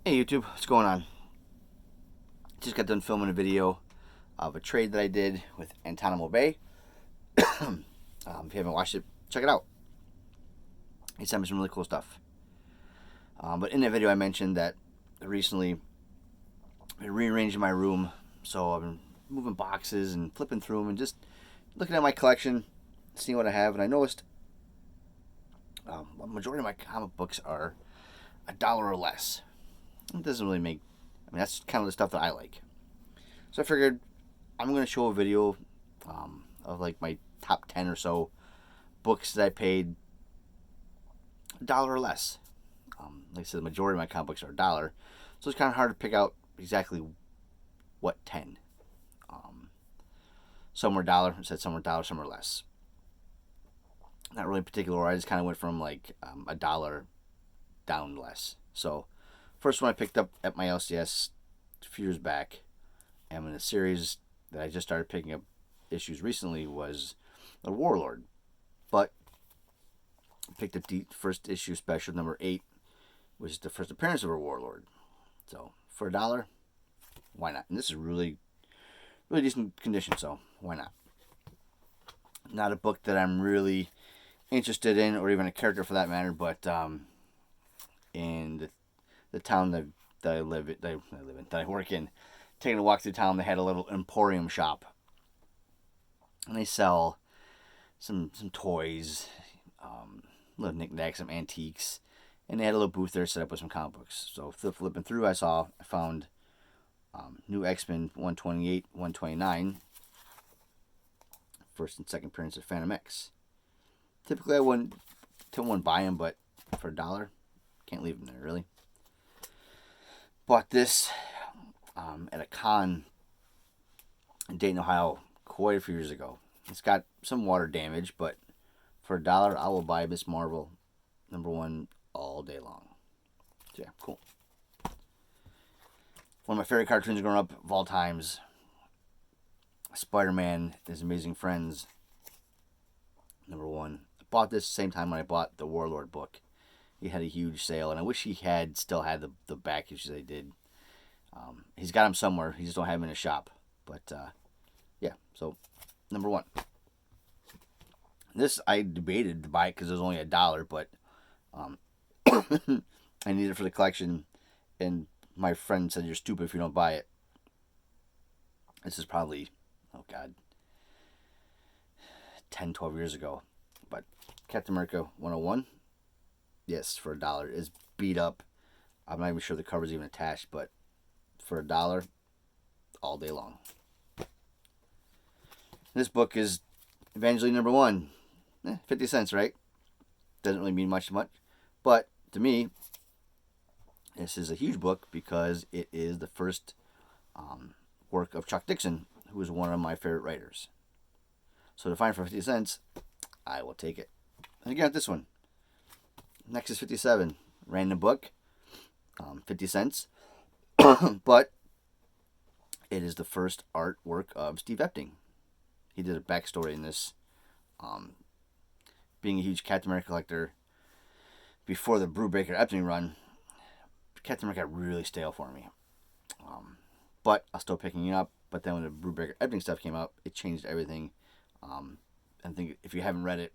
Hey YouTube, what's going on? Just got done filming a video of a trade that I did with Guantanamo Bay. If you haven't watched it, check it out. He sent me some really cool stuff. But in that video I mentioned that recently I've been rearranging my room. So I've been moving boxes and flipping through them and just looking at my collection, seeing what I have. And I noticed the majority of my comic books are $1 or less. It doesn't really make... that's kind of the stuff that I like. So I figured I'm going to show a video of like my top 10 or so books that I paid $1 or less. Like I said, the majority of my comic books are $1. So it's kind of hard to pick out exactly what 10. Some were $1, I said some were $1, some were less. Not really in particular, I just kind of went from like $1 down less. So first one I picked up at my LCS a few years back, and in a series that I just started picking up issues recently was The Warlord. But I picked up the first issue special, number 8, which is the first appearance of a Warlord. So for $1, why not? And this is really decent condition, so why not? Not a book that I'm really interested in, or even a character for that matter, but in the town that I work in, taking a walk through town, they had a little emporium shop, and they sell some toys, little knickknacks, some antiques, and they had a little booth there set up with some comic books. So flipping through, I found new X-Men 128, 129, first and second appearance of Phantom X. Typically I wouldn't buy them, but for $1, can't leave them there, really. Bought this at a con in Dayton, Ohio, quite a few years ago. It's got some water damage, but for $1, I will buy Miss Marvel #1 all day long. So yeah, cool. One of my favorite cartoons growing up of all times, Spider-Man, His Amazing Friends, #1. I bought this same time when I bought the Warlord book. He had a huge sale, and I wish he still had the back issues they did. He's got them somewhere. He just don't have them in his shop. But yeah, so #1. This I debated to buy it because it was only $1, but I need it for the collection, and my friend said, "You're stupid if you don't buy it." This is probably, oh God, 10, 12 years ago. But Captain America 101, yes, for $1. It's beat up. I'm not even sure the cover's even attached, but for $1, all day long. This book is Evangeline #1. 50 cents, right? Doesn't really mean much. But to me, this is a huge book because it is the first work of Chuck Dixon, who is one of my favorite writers. So to find for 50 cents, I will take it. And again, this one, Nexus 57, random book, 50 cents. But it is the first artwork of Steve Epting. He did a backstory in this. Being a huge Captain America collector, before the Brubaker Epting run, Captain America got really stale for me. But I was still picking it up. But then when the Brubaker Epting stuff came out, it changed everything. I think if you haven't read it,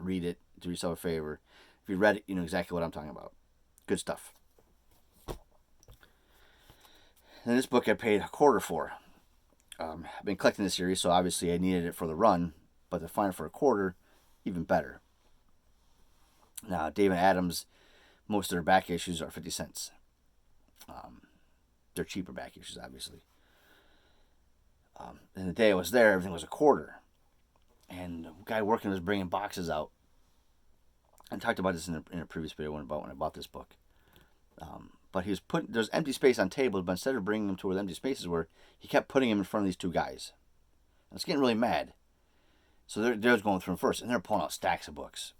read it. Do yourself a favor. If you read it, you know exactly what I'm talking about. Good stuff. And this book I paid $1 for. I've been collecting this series, so obviously I needed it for the run. But to find it for $1, even better. Now, David Adams, most of their back issues are 50 cents. They're cheaper back issues, obviously. And the day I was there, everything was $1. And the guy working was bringing boxes out. I talked about this in a previous video when I bought this book. But he was there's empty space on tables, but instead of bringing them to where the empty spaces were, he kept putting them in front of these two guys. I was getting really mad. So they're going through them first, and they're pulling out stacks of books.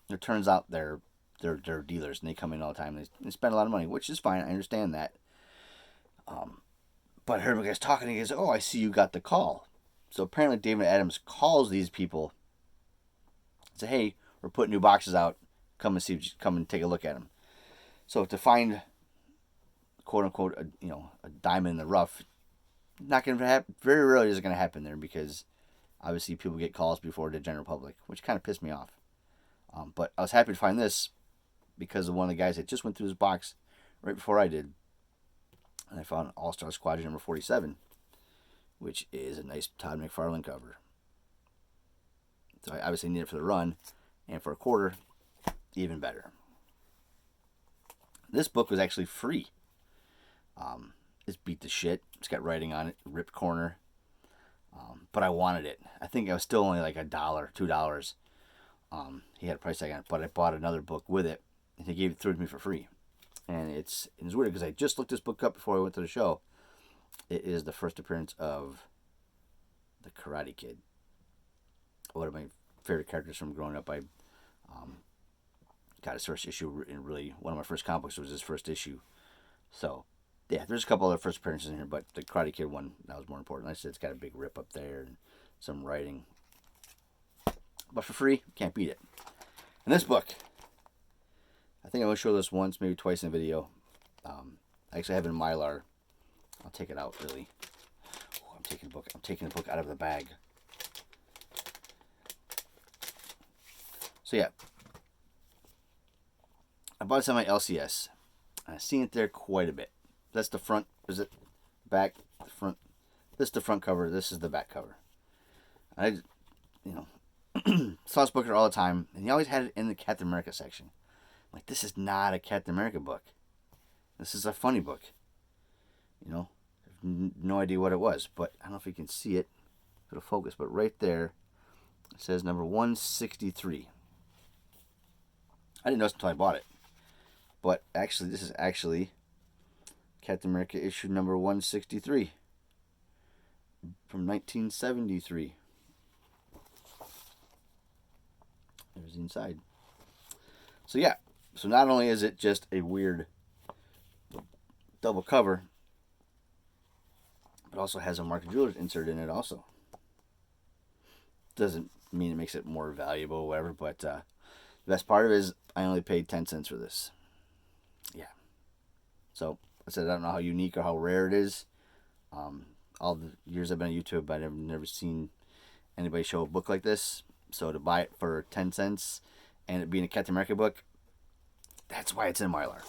It turns out they're dealers, and they come in all the time. They spend a lot of money, which is fine. I understand that. But I heard the guys talking, and he goes, "Oh, I see you got the call." So apparently David Adams calls these people, say, "Hey, we're putting new boxes out. Come and take a look at them." So to find quote unquote, a diamond in the rough. Not going to happen. Very rarely is it going to happen there, because obviously people get calls before the general public, which kind of pissed me off. But I was happy to find this because of one of the guys that just went through his box right before I did. And I found Star Squadron number 47, which is a nice Todd McFarlane cover. So I obviously need it for the run, and for a quarter, even better. This book was actually free. It's beat to shit. It's got writing on it, ripped corner. But I wanted it. I think I was still only like $1, $2. He had a price tag on it, but I bought another book with it, and he threw it to me for free. And it's weird because I just looked this book up before I went to the show. It is the first appearance of the Karate Kid. One of my favorite characters from growing up. I got his first issue, and really one of my first comic books was his first issue. So, yeah, there's a couple other first appearances in here, but the Karate Kid one, that was more important. Like I said, it's got a big rip up there and some writing. But for free, can't beat it. And this book, I think I'm going to show this once, maybe twice in a video. I actually have it in Mylar. I'll take it out, really. Ooh, I'm taking the book out of the bag. So, yeah. I bought this on my LCS. And I've seen it there quite a bit. That's the front. Is it back? The front. This is the front cover. This is the back cover. I, saw this book here all the time, and he always had it in the Captain America section. I'm like, this is not a Captain America book. This is a funny book. I have no idea what it was, but I don't know if you can see it. It'll focus, but right there, it says number 163. I didn't notice until I bought it. But actually, this is actually Captain America issue number 163 from 1973. There's the inside. So yeah, so not only is it just a weird double cover, but also has a Mark Jewelers insert in it also. Doesn't mean it makes it more valuable or whatever, but the best part of it is I only paid 10 cents for this. Yeah. So, I said I don't know how unique or how rare it is. All the years I've been on YouTube, I've never seen anybody show a book like this. So to buy it for 10 cents and it being a Captain America book, that's why it's in Mylar.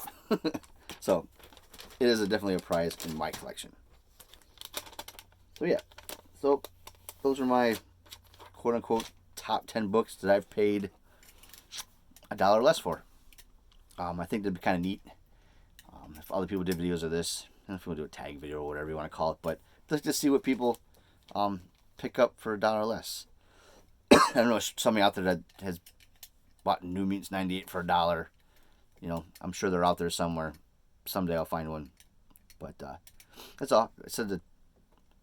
So, it is definitely a prize in my collection. So yeah. So, those are my quote-unquote top 10 books that I've paid $1 less for. I think that'd be kind of neat if other people did videos of this. I don't know if you want to do a tag video or whatever you want to call it, but let's just see what people pick up for $1 less. I don't know, somebody out there that has bought New Mutants 98 for $1. I'm sure they're out there somewhere. Someday I'll find one. But that's all. I said the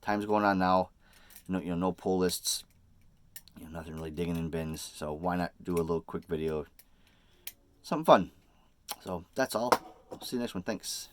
time's going on now. No pull lists. Nothing really digging in bins. So why not do a little quick video? Something fun. So that's all. See you next one. Thanks.